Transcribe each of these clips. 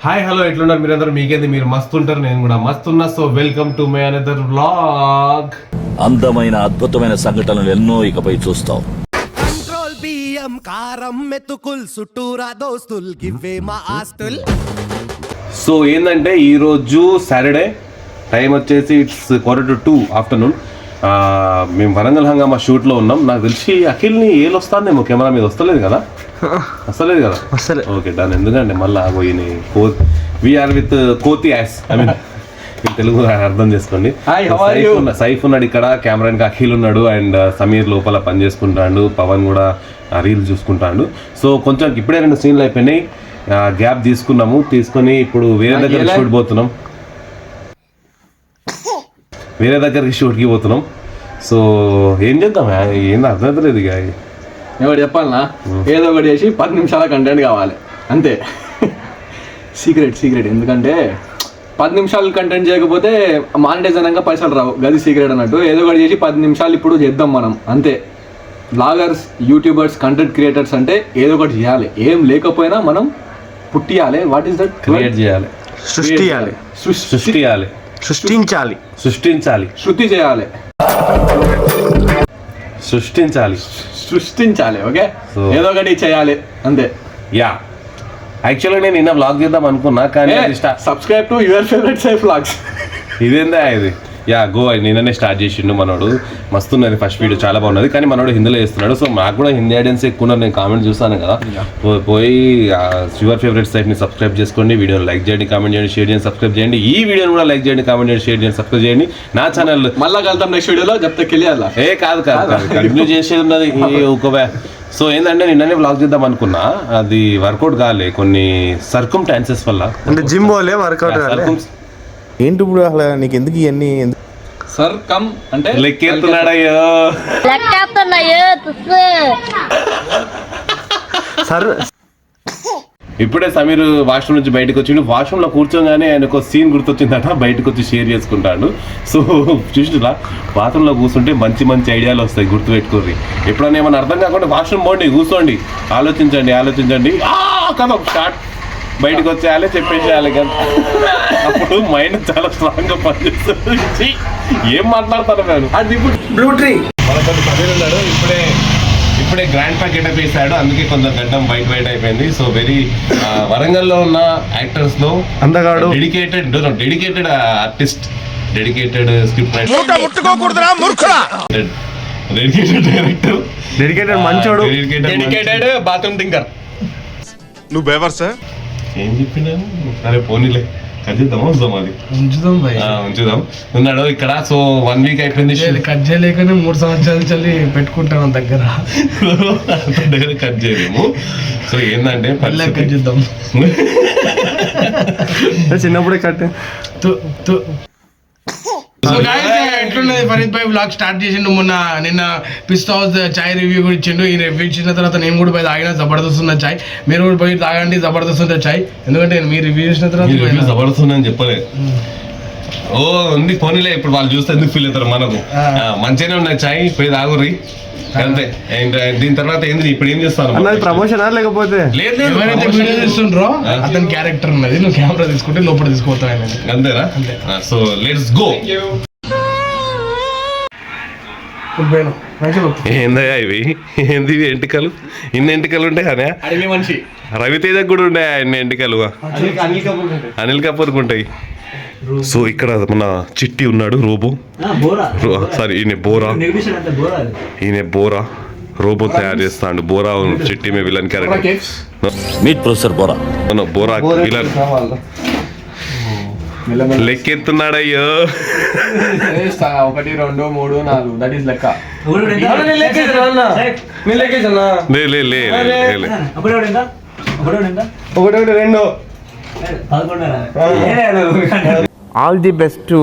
Hi hello ఎట్లున్నారు మీరందరూ? మీకేంది, మీరు మస్తుంటారు, నేను కూడా మస్తున్నా. So welcome to my another vlog. అందమైన అద్భుతమైన సంఘటనలు ఎన్నో ఇకపై చూస్తాం. కంట్రోల్ బియ్యం కారం మెతుకుల్ చుట్టూరా దోస్తుల్ గివ్వే మా ఆస్తుల్. సో ఏంటంటే ఈరోజు సాటర్డే, టైం వచ్చేసి ఇట్స్ 1:45 ఆఫ్టర్నూన్. మేము వరంగల్ హంగామా షూట్లో ఉన్నాం. నాకు తెలిసి అఖిల్ని ఏళ్ళు వస్తుందేమో కెమెరా మీద. వస్తలేదు కదా? వస్తలేదు కదా? Okay done. ఎందుకంటే మళ్ళీ పోయి వీఆర్ విత్ కోతి యాస్, ఐ మీన్ తెలుగు అర్థం చేసుకోండి. సైఫ్ ఉన్నాడు ఇక్కడ, కెమెరాకి అఖిల్ ఉన్నాడు, అండ్ సమీర్ లోపల పని చేసుకుంటాడు, పవన్ కూడా రీల్ చూసుకుంటాడు. సో కొంచెం ఇప్పుడే 2 సీన్లు అయిపోయినాయి, గ్యాప్ తీసుకొని ఇప్పుడు వేరే దగ్గర షూట్ పోతున్నాం, వేరే దగ్గరికి షూట్కి పోతున్నాం. సో ఏం చేద్దాం, ఏంది అర్థమవుతలేదు. ఇక ఎవరు చెప్పాలనా, ఏదో ఒకటి చేసి 10 నిమిషాల కంటెంట్ కావాలి అంతే. సీక్రెట్ ఎందుకంటే 10 నిమిషాలు కంటెంట్ చేయకపోతే మానిటైజ్ అనగా పైసలు రావు, గది సీక్రెట్ అన్నట్టు. ఏదో ఒకటి చేసి 10 నిమిషాలు ఇప్పుడు చేద్దాం మనం అంతే. బ్లాగర్స్, యూట్యూబర్స్, కంటెంట్ క్రియేటర్స్ అంటే ఏదో ఒకటి చేయాలి. ఏం లేకపోయినా మనం పుట్టియాలి. What is that? క్రియేట్ చేయాలి, సృష్టించాలి. ఓకే, ఏదో ఒకటి చేయాలి అంతే. యా, యాక్చువల్గా నేను నిన్న వ్లాగ్ చేద్దాం అనుకున్నా, కానీ subscribe to your favourite Saif vlogs. ఇదేందా ఇది? యా గో, నిన్ననే స్టార్ట్ చేసిండు మనోడు. మస్తున్నది ఫస్ట్ వీడియో, చాలా బాగున్నది. కానీ మనోడు హిందీలో చేస్తున్నాడు. సో నాకు కూడా హిందీ ఆడియన్స్ ఎక్కువ ఉన్నారు, నేను కామెంట్ చూస్తాను కదా. పోయి యువర్ ఫేవరెట్ సైట్ని సబ్స్క్రైబ్ చేసుకోండి, వీడియోని లైక్ చేయండి, కామెంట్ చేయండి, షేర్ చేయండి, సబ్స్క్రైబ్ చేయండి. ఈ వీడియోని కూడా లైక్ చేయండి, కామెంట్ చేయండి, షేర్ చేయండి, సబ్స్క్రైబ్ చేయండి. నా ఛానల్ మళ్ళీ కలుద్దాం నెక్స్ట్ వీడియోలో. చెప్తే కెలియాలా? కాదు కంటిన్యూ చేసేది ఉన్నది. సో ఏంటంటే నిన్ననే వ్లాగ్ చేద్దాం అనుకున్నా, అది వర్కౌట్ కాలే కొన్ని సర్కమ్స్టాన్సెస్ వల్ల. అంటే జిమ్ పోలే, వర్కౌట్ ఏంటి ఇప్పుడు అసలు నీకు ఎందుకు ఇవన్నీ? సర్ కమ్ అంటే లెక్కెత్తున్నాడయ్యో, సార్. ఇప్పుడే సమీర్ వాష్రూమ్ నుంచి బయటకు వచ్చిండు. వాష్రూమ్లో కూర్చోగానే ఆయనకు సీన్ గుర్తొచ్చిందట, బయటకు వచ్చి షేర్ చేసుకుంటాడు. సో చూసిరా, బాత్రూంలో కూర్చుంటే మంచి ఐడియాలు వస్తాయి, గుర్తుపెట్టుకోర్రి. ఎప్పుడన్నా ఏమన్నా అర్థం కాకుండా వాష్రూమ్ పోండి, కూర్చోండి, ఆలోచించండి. కదా స్టార్ట్, బయటకు వచ్చేయాలి, చెప్పేసేయాలి కదా. అప్పుడు మైండ్ చాలా స్ట్రాంగ్గా పనిచేస్తుంది. ఏం మాట్లాడతారు నేను? అది బ్లూ ట్రీ మనకు సమీర్ ఉన్నాడు, ఇప్పుడే గ్రాండ్ పా గెటప్ వేసాడు, అందుకే కొంచెం గడ్డం వైట్ అయిపోయింది. సో వెరీ వరంగల్లో ఉన్న యాక్టర్స్ లో అందగాడు, dedicated artist, dedicated script writer, dedicated director, dedicated మంచోడు, డెడికేటెడ్ బాత్రూమ్ థింకర్. నువ్వు బేవర్ సార్ ఏం చెప్పినాను? సరే పోనీలే, కట్టిద్దామా? అది ఉంచుదాం ఉన్నాడు ఇక్కడ. సో 1 వీక్ అయిపోయింది, కట్ చేయలేకనే 3 సంవత్సరాలు చల్లి పెట్టుకుంటాను దగ్గర, కట్ చేయలేము. సో ఏంటంటే కట్ చేద్దాం, చిన్నప్పుడే కట్. ఎట్లున్నది ఫరీద్ భాయ్ వ్లాగ్ స్టార్ట్ చేసిండు నిన్న పిస్తా హౌస్ చాయ్ రివ్యూ కూడా ఇచ్చిండు. ఈ రివ్యూ ఇచ్చిన తర్వాత నేను కూడా పోయి తాగిన, జబర్దస్త్ ఉన్న చాయ్. మీరు కూడా పోయి తాగండి, జబర్దస్త్ ఉన్న చాయ్. ఎందుకంటే మీరు రివ్యూ ఇచ్చిన తర్వాత జబర్దస్త్ ఉందని చెప్పలేదు. ఓ ఉంది పోనీలే, ఇప్పుడు వాళ్ళు చూస్తే ఎందుకు ఫీల్ అవుతారు? మనకు మంచిగానే ఉన్నాయి చాయ్, పోయి తాగుర్రి అంతే. దీని తర్వాత ఏంది ఇప్పుడు ఏం చేస్తాను? ప్రమోషన్ లేకపోతే ఎవరైతే వీడియో చేస్తుండ్రో అతని క్యారెక్టర్ ఉన్నది, నువ్వు కెమెరా తీసుకుంటే లోపల తీసుకుపోతావు అంతేనా? So let's go. ఏందయ్యా ఇవి? ఏంది ఎంటికలు? ఇన్ని ఎంటికలు ఉంటాయి అనే? అడవి మనిషి రవితేజ కూడా ఉంటాయి ఇన్ని ఎంటికలు, అనిల్ కపూర్కి ఉంటాయి. సో ఇక్కడ మన చిట్టి ఉన్నాడు, రోబో, సారీ ఈయన బోరా రోబో తయారు చేస్తాడు. బోరా చిట్టి మే villain character. Meet professor Bohra villain లెక్కెత్తున్నాడయ్యో. 1 2 3 4 దట్ ఈస్ లెక్క. All the best to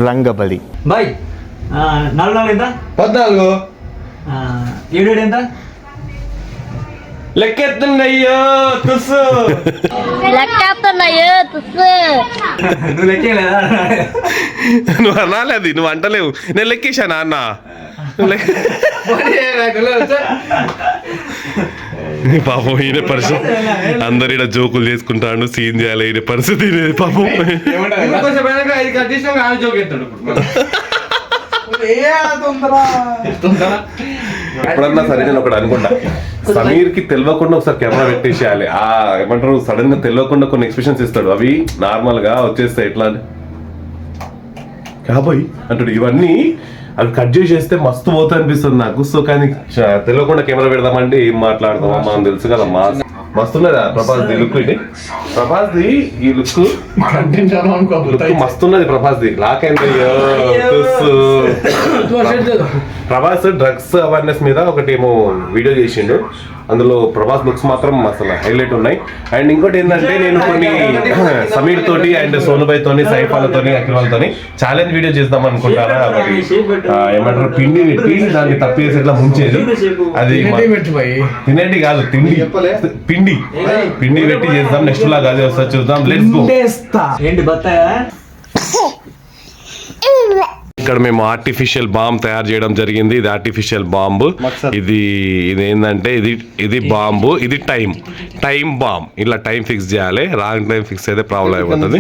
Rangabali boy. 4 ఎంత? 14. 7 ఎంత? లెక్కెత్తున్నాయ్యో తుస్సు. నువ్వు లెక్కలేదా? నువ్వు అనాలి, అది నువ్వు అంటలేవు. నేను లెక్కేశానా అన్న? పాపం ఈయన పరిస్థితి అందరు ఈయన జోకులు చేసుకుంటాడు, సీన్ చేయాలి, ఈయన పరిస్థితి ఇది పాపం. ఎప్పుడన్నా సరే నేను ఒకటి అనుకుంటా, సమీర్ కి తెలియకుండా ఒకసారి కెమెరా పెట్టేసేయాలి. ఏమంటారు, సడన్ గా తెలియకుండా కొన్ని ఎక్స్ప్రెషన్స్ ఇస్తాడు, అవి నార్మల్ గా వచ్చేస్తాయి. ఎట్లా కాబోయ్ అంటాడు, ఇవన్నీ అవి కట్ చేసేస్తే మస్తు పోతా అనిపిస్తుంది నాకు. సో కానీ తెలియకుండా కెమెరా పెడదామంటే ఏం మాట్లాడదామా మనం తెలుసు కదమ్మా. మస్తున్నదా ప్రభాస్ ది లుక్, ఇది ప్రభాస్ ది ఈ లుక్ మస్తున్నది. ప్రభాస్ ది లాక్ అయింది. ప్రభాస్ డ్రగ్స్ అవేర్నెస్ మీద ఒకటేమో వీడియో చేసిండు, అందులో ప్రభాస్ లుక్స్ మాత్రం అసలు హైలైట్ ఉన్నాయి. అండ్ ఇంకోటి ఏంటంటే, నేను కొన్ని సమీర్ తోటి అండ్ సోనుబాయ్ తోని, సైఫ్ వాళ్ళతోని, అఖిల్ వాళ్ళతోని ఛాలెంజ్ వీడియో చేద్దాం అనుకుంటారా. ఒకటి ఏమంటారు, పిండి పెట్టి దాన్ని తప్పేసి ఇట్లా ముంచేది, అది తినేటి కాదు, పిండి పెట్టి చేద్దాం. నెక్స్ట్ లాగా అది వస్తా చూద్దాం. Let's go. ఏంటి బత్తాయా? ఇక్కడ మేము ఆర్టిఫిషియల్ బాంబ్ తయారు చేయడం జరిగింది. ఇది ఆర్టిఫిషియల్ బాంబు. ఇది ఏంటంటే, ఇది బాంబు, ఇది టైం బాంబ్. ఇలా టైం ఫిక్స్ చేయాలి. రాంగ్ టైం ఫిక్స్ అయితే ప్రాబ్లం అయిపోతుంది.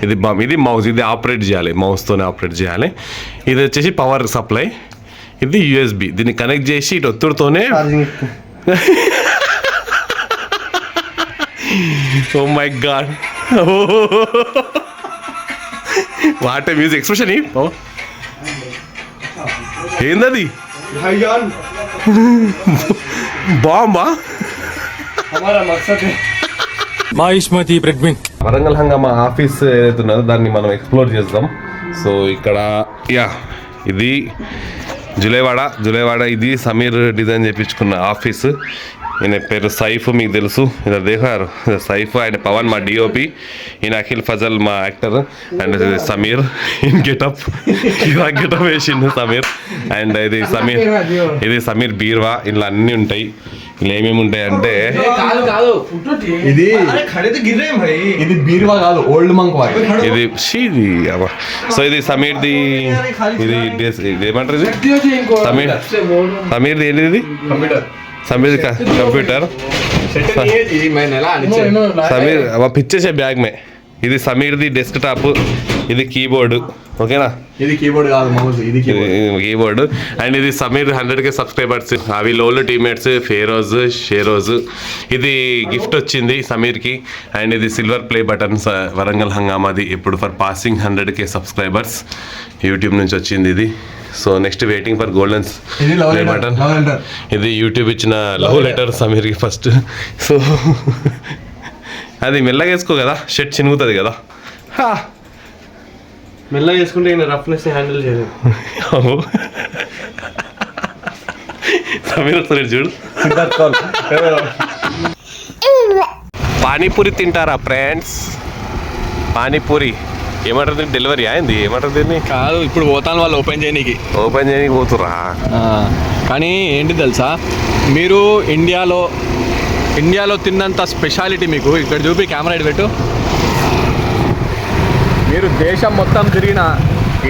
ఇది బాంబ్, ఇది మౌస్, ఇది ఆపరేట్ చేయాలి, మౌస్ తోనే ఆపరేట్ చేయాలి. ఇది వచ్చేసి పవర్ సప్లై, ఇది యూఎస్బి. దీన్ని కనెక్ట్ చేసి ఇటు ఒత్తుడుతోనే oh my god, what music expression. ఏందది, బాంబా? వరంగల్ హంగామా ఆఫీస్ ఏదైతే ఉన్నదో దాన్ని మనం ఎక్స్ప్లోర్ చేద్దాం. సో ఇక్కడ ఇది జులైవాడ. ఇది సమీర్ డిజైన్ చేయించుకున్న ఆఫీస్. ఈయన పేరు సైఫ్, మీకు తెలుసు. ఇలా దేహారు సైఫ్, ఆయన పవన్ మా డిఓపి, ఈయన అఖిల్ ఫజల్ మా actor, and Sameer in getup వేసిండు సమీర్. అండ్ ఇది సమీర్ బీర్వా. ఇలా అన్నీ ఉంటాయి. ఇలా ఏమేమి ఉంటాయి అంటే, ఇది బీర్వా కాదు, ఓల్డ్ మంక్. ఇది సో ఇది సమీర్ది. ఇది ఏమంటారు, ఇది సమీర్ది ఏంటి, ఇది సమీర్ కంప్యూటర్. సమీర్ పిచ్చేసే బ్యాగ్ మే. ఇది సమీర్ది డెస్క్ టాప్, ఇది కీబోర్డు. ఓకేనా, ఇది కీబోర్డ్ కాదు, మౌస్. ఇది కీబోర్డు. అండ్ ఇది సమీర్ 100K సబ్స్క్రైబర్స్, అవి లోలు టీమ్మేట్స్ షేరోజ్. ఇది గిఫ్ట్ వచ్చింది సమీర్కి. అండ్ ఇది సిల్వర్ ప్లే బటన్స్, వరంగల్ హంగామాది, ఇప్పుడు for passing 100K subscribers YouTube నుంచి వచ్చింది ఇది. So next waiting for golden play button. ఇది యూట్యూబ్ ఇచ్చిన లవ్ లెటర్ సమీర్కి ఫస్ట్. సో అది మెల్లగా వేసుకో కదా, షర్ట్ చినుగుతుంది కదా. మెల్లగా వేసుకుంటే రఫ్నెస్ హ్యాండిల్ చేయలేదు. సమీర్ వస్తలేదు చూడు. పానీపూరి తింటారా ఫ్రెండ్స్? పానీపూరి ఏమంటారు, డెలివరీ అయింది, ఏమంటారు దీన్ని? కాదు, ఇప్పుడు పోతాను వాళ్ళు ఓపెన్ చేయడానికి పోతురా. కానీ ఏంటి తెలుసా, మీరు ఇండియాలో తిన్నంత స్పెషాలిటీ మీకు ఇక్కడ చూపి, కెమెరా ఇటు పెట్టు. మీరు దేశం మొత్తం తిరిగిన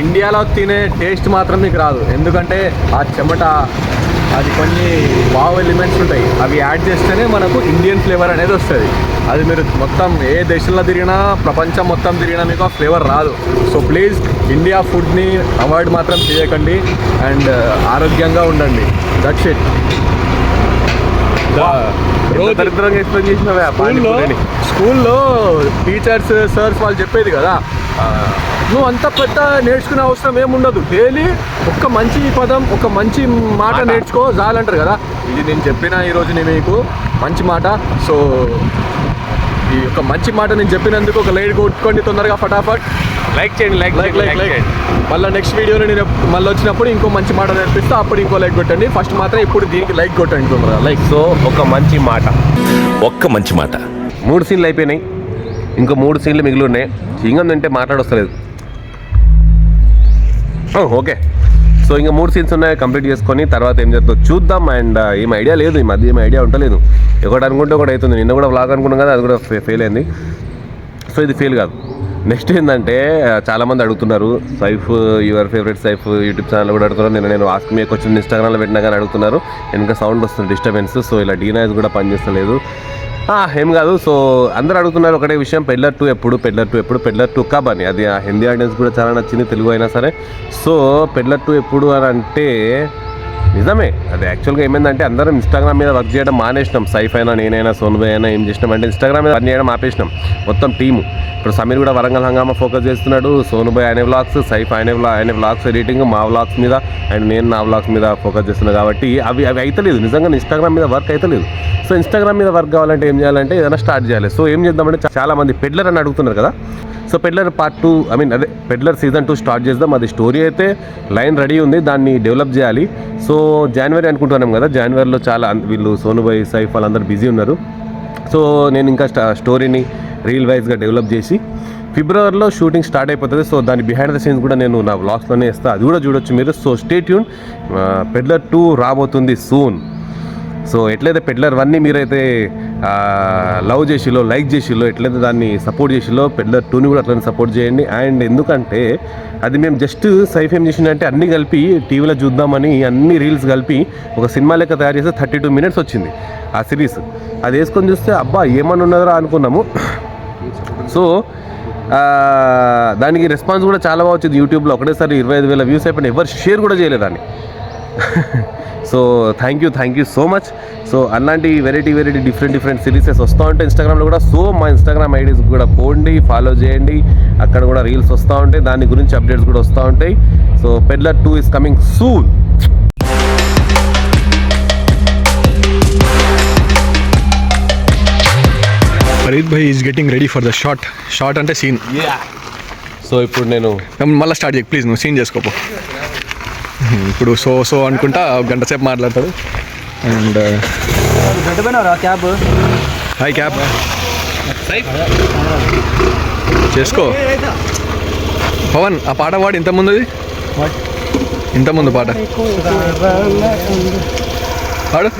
ఇండియాలో తినే టేస్ట్ మాత్రం మీకు రాదు. ఎందుకంటే ఆ చెమట, అది కొన్ని వావ్ ఎలిమెంట్స్ ఉంటాయి, అవి యాడ్ చేస్తేనే మనకు ఇండియన్ ఫ్లేవర్ అనేది వస్తుంది. అది మీరు మొత్తం ఏ దేశంలో తిరిగినా, ప్రపంచం మొత్తం తిరిగినా మీకు ఆ ఫ్లేవర్ రాదు. సో ప్లీజ్ ఇండియా ఫుడ్ని అవాయిడ్ మాత్రం చేయకండి అండ్ ఆరోగ్యంగా ఉండండి. That's it. స్కూల్లో టీచర్స్, సర్స్ వాళ్ళు చెప్పేది కదా, నువ్వు అంత పెద్ద నేర్చుకునే అవసరం ఏముండదు, డైలీ ఒక మంచి పదం, ఒక మంచి మాట నేర్చుకో చాలంటారు కదా. ఇది నేను చెప్పిన ఈరోజు నేను మీకు మంచి మాట. సో ఈ ఒక మంచి మాట నేను చెప్పినందుకు ఒక లైక్ కొట్టుకోండి తొందరగా, ఫటాఫట్ లైక్ చేయండి. మళ్ళీ నెక్స్ట్ వీడియోలో నేను మళ్ళీ వచ్చినప్పుడు ఇంకో మంచి మాట నేర్పిస్తా, అప్పుడు ఇంకో లైక్ కొట్టండి. ఫస్ట్ మాత్రం ఇప్పుడు దీనికి లైక్ కొట్టండి తొందరగా, లైక్. సో ఒక మంచి మాట. 3 సీన్లు అయిపోయినాయి, ఇంకో 3 సీన్లు మిగిలి ఉన్నాయి. ఇంకంటే మాట్లాడొస్తలేదు. ఓకే, సో ఇంకా 3 సీన్స్ ఉన్నాయి, కంప్లీట్ చేసుకొని తర్వాత ఏం చేస్తుందో చూద్దాం. అండ్ ఏం ఐడియా లేదు, ఈ మధ్య ఏం ఐడియా ఉండలేదు. ఒకటి అనుకుంటే ఒకటి అవుతుంది. నిన్న కూడా వ్లాగ్ అనుకున్నాం కదా, అది కూడా ఫెయిల్ అయింది. సో ఇది ఫెయిల్ కాదు, నెక్స్ట్ ఏంటంటే చాలామంది అడుగుతున్నారు Saif your favourite Saif YouTube channel కూడా అడుగుతున్నారు. నేను ఆస్క్ మీకు వచ్చిన ఇన్స్టాగ్రామ్లో పెట్టినా కానీ అడుగుతున్నారు. వెనక సౌండ్ వస్తుంది డిస్టర్బెన్స్. సో ఇలా డీనాయిస్ కూడా పనిచేస్తలేదు. ఏం కాదు. సో అందరూ అడుగుతున్నారు ఒకటే విషయం, పెడ్లర్ 2 ఎప్పుడు, పెడ్లర్ 2 కబ్ అని. అది ఆ హిందీ ఆడియన్స్ కూడా చాలా నచ్చింది, తెలుగు అయినా సరే. సో పెడ్లర్ 2 ఎప్పుడు అని అంటే నిజమే. అది యాక్చువల్గా ఏమైందంటే అందరం ఇన్స్టాగ్రామ్ మీద వర్క్ చేయడం మానేసినాం. సైఫ్ అయినా నేనైనా సోనుభాయ్ అయినా ఏం చేసినాం అంటే ఇన్స్టాగ్రామ్ మీద వర్క్ చేయడం ఆపేసినాం మొత్తం టీము. ఇప్పుడు సమీర్ కూడా వరంగల్ హంగామా ఫోకస్ చేస్తున్నాడు, సోనుభాయ్ ఆయన వ్లాగ్స్, సైఫ్ ఆయన వ్లాగ్స్ ఎడిటింగ్, మా వ్లాగ్స్ మీద, అండ్ నేను నా వ్లాగ్స్ మీద ఫోకస్ చేస్తున్నాను. కాబట్టి అవి అయితలేదు నిజంగా ఇన్స్టాగ్రామ్ మీద వర్క్ అయితలేదు. సో ఇన్స్టాగ్రామ్ మీద వర్క్ కావాలంటే ఏం చేయాలంటే ఏదైనా స్టార్ట్ చేయాలి. సో ఏం చేద్దామంటే చాలామంది పెడ్లర్ అని అడుగుతున్నారు కదా. సో పెడ్లర్ పార్ట్ 2 అదే పెడ్లర్ సీజన్ 2 స్టార్ట్ చేద్దాం. అది స్టోరీ అయితే లైన్ రెడీ ఉంది, దాన్ని డెవలప్ చేయాలి. సో జనవరి అనుకుంటున్నాం కదా, జనవరిలో చాలా వీళ్ళు సోనుభాయ్ సైఫ్ వాళ్ళందరూ బిజీ ఉన్నారు. సో నేను ఇంకా స్టోరీని రీల్ వైజ్గా డెవలప్ చేసి ఫిబ్రవరిలో షూటింగ్ స్టార్ట్ అయిపోతుంది. సో దాని బిహైండ్ ద సీన్స్ కూడా నేను నా వ్లాగ్స్లోనే ఇస్తాను, అది కూడా చూడొచ్చు మీరు. So stay tune. పెడ్లర్ 2 రాబోతుంది సూన్. సో ఎట్లయితే పెడ్లర్ 1ని మీరైతే లవ్ చేసిలో, లైక్ చేసిలో, ఎట్లయితే దాన్ని సపోర్ట్ చేసిలో, పెడ్లర్ 2ని కూడా అట్లనే సపోర్ట్ చేయండి. అండ్ ఎందుకంటే అది మేము జస్ట్ సైఫ్ ఏం చేసిందంటే అన్నీ కలిపి టీవీలో చూద్దామని అన్ని రీల్స్ కలిపి ఒక సినిమా లెక్క తయారు చేస్తే 32 minutes వచ్చింది ఆ సిరీస్. అది వేసుకొని చూస్తే అబ్బా ఏమన్నా ఉన్నదరా అనుకున్నాము. సో దానికి రెస్పాన్స్ కూడా చాలా బాగా వచ్చింది. యూట్యూబ్లో ఒకటేసారి 25,000 వ్యూస్ అయిపోయినాయి. ఎవరు షేర్ కూడా చేయలేదాన్ని. So thank you so much. So అలాంటి వెరైటీ డిఫరెంట్ సిరీసెస్ వస్తూ ఉంటాయి ఇన్స్టాగ్రామ్లో కూడా. సో మా ఇన్స్టాగ్రామ్ ఐడీస్ కూడా పోండి, ఫాలో చేయండి. అక్కడ కూడా రీల్స్ వస్తూ ఉంటాయి, దాని గురించి అప్డేట్స్ కూడా వస్తూ ఉంటాయి. So peddler 2 is coming soon. Farid bhai is getting ready for the short అంటే సీన్. సో ఇప్పుడు నేను మళ్ళీ స్టార్ట్ చేయి ప్లీజ్, నువ్వు సీన్ చేసుకోపో. ఇప్పుడు సో అనుకుంటా గంట సేపు మాట్లాడతాడు. అండ్ క్యాబ్ హాయ్ క్యాబ్ చేసుకో. పవన్ ఆ పాట పాడు, ఇంతకుముందు పాట పాడు.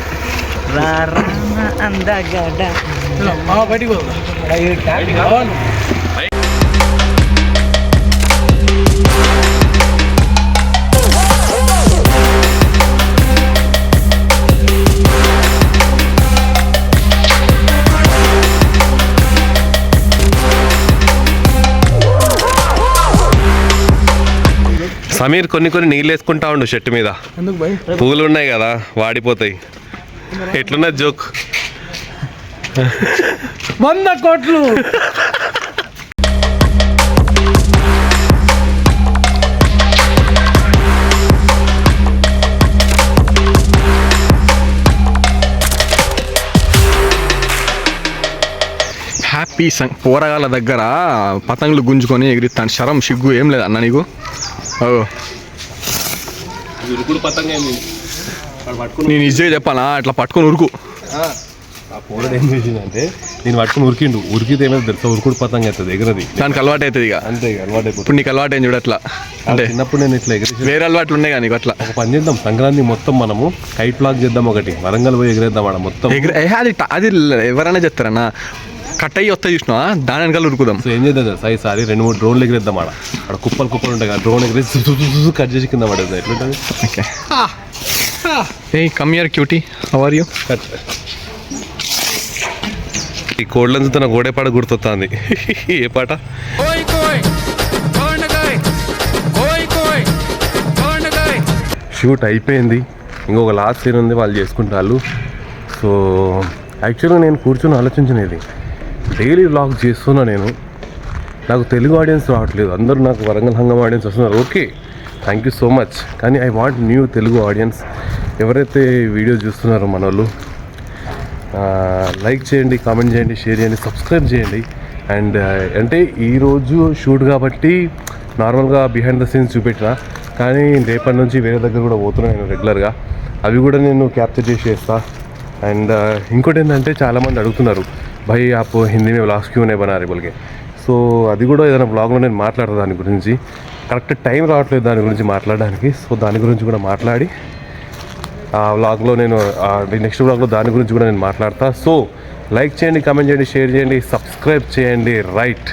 సమీర్ కొన్ని నీళ్ళు వేసుకుంటా ఉండు షర్ట్ మీద. పువ్వులు ఉన్నాయి కదా, వాడిపోతాయి. ఎట్లున్నది జోక్? 100 కోట్లు. హ్యాపీ పోరగాళ్ళ దగ్గర పతంగులు గుంజుకొని ఎగిరిస్తాను. శరం సిగ్గు ఏం లేదు అన్న నీకు? నేను ఈజీగా చెప్పానా, అట్లా పట్టుకొని ఉరుకు. ఆ పోరడు ఏం చేసిందంటే నేను పట్టుకుని ఉరికితే ఏమైనా తెలుసా, ఉరుకుడు పతంగా అవుతుంది, ఎగరది. దానికి అలవాటు అవుతుంది ఇక. అంతే ఇక అలవాటు అయిపోతుంది. ఇప్పుడు నీకు అలవాటు అయింది చూడు అట్లా. అంటే చిన్నప్పుడు నేను ఇట్లా ఎగిరి వేరే అలవాట్లు ఉన్నాయి కానీ అట్లా. ఒక పని చేద్దాం, సంక్రాంతి మొత్తం మనము కైట్ ఫ్లాగ్ చేద్దాం, ఒకటి వరంగల్ పోయి ఎగిరేద్దాం ఆడ మొత్తం. అది ఎవరైనా చెప్తారన్నా, కట్ అయ్యి వస్తాయి చూసినా, దాని వెనకాల ఉరుకుదాం. సో ఏం చేద్దాం సాయి, సారి 2-3 డ్రోన్లు ఎగిరేద్దాం ఆడ. అక్కడ కుప్పలు ఉంటాయి కదా, డ్రోన్ ఎగిరేసి కట్ చేసి కింద పడేది. ఎట్లుంటుంది? Okay. Hey come here cutie, how are you? ఈ కోడ్లను తన గోడే పాట గుర్తొస్తుంది. ఏ పాట? షూట్ అయిపోయింది, ఇంకొక లాస్ట్ సీన్ ఉంది, వాళ్ళు చేసుకుంటారు. సో యాక్చువల్గా నేను కూర్చొని ఆలోచించినది, డైలీ వ్లాగ్ చేస్తున్నా నేను, నాకు తెలుగు ఆడియన్స్ రావట్లేదు, అందరూ నాకు వరంగల్ హంగం ఆడియన్స్ వస్తున్నారు. Okay, thank you so much. కానీ I want new Telugu audience. ఎవరైతే వీడియో చూస్తున్నారో మన వాళ్ళు, లైక్ చేయండి, కామెంట్ చేయండి, షేర్ చేయండి, సబ్స్క్రైబ్ చేయండి. అండ్ అంటే ఈరోజు షూట్ కాబట్టి నార్మల్గా బిహైండ్ ద సీన్స్ చూపెట్టిన, కానీ రేపటి నుంచి వేరే దగ్గర కూడా పోతున్నాను నేను రెగ్యులర్గా, అవి కూడా నేను క్యాప్చర్ చేసి చేస్తా. అండ్ ఇంకోటి ఏంటంటే చాలామంది అడుగుతున్నారు, భయ్ ఆప్ హిందీ మే వ్లాగ్స్ క్యూ నే బనా రే బోల్కే. సో అది కూడా ఏదైనా వ్లాగ్లో నేను మాట్లాడతాను దాని గురించి. కరెక్ట్ టైం రావట్లేదు దాని గురించి మాట్లాడడానికి. సో దాని గురించి కూడా మాట్లాడి ఆ వ్లాగ్లో నేను నెక్స్ట్ వ్లాగ్లో దాని గురించి కూడా నేను మాట్లాడతా. సో లైక్ చేయండి, కామెంట్ చేయండి, షేర్ చేయండి, సబ్స్క్రైబ్ చేయండి. రైట్